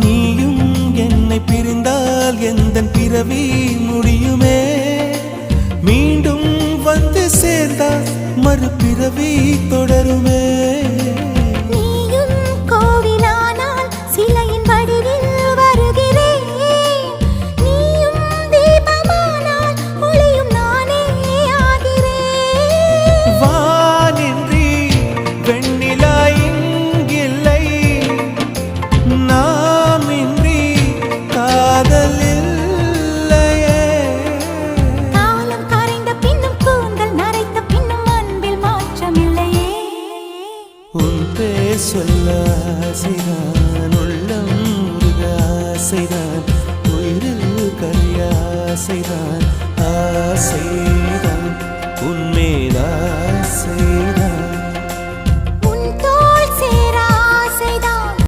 நீயும் என்னை பிரிந்தால் எந்தன் பிறவி முடியுமே. மீண்டும் வந்து சேர்ந்தால் மறுபிறவி தொடருமே. சொல்ல ஆசைதான், உள்ளம் முருக ஆசைதான், உயிரில் கரிய ஆசைதான், ஆசை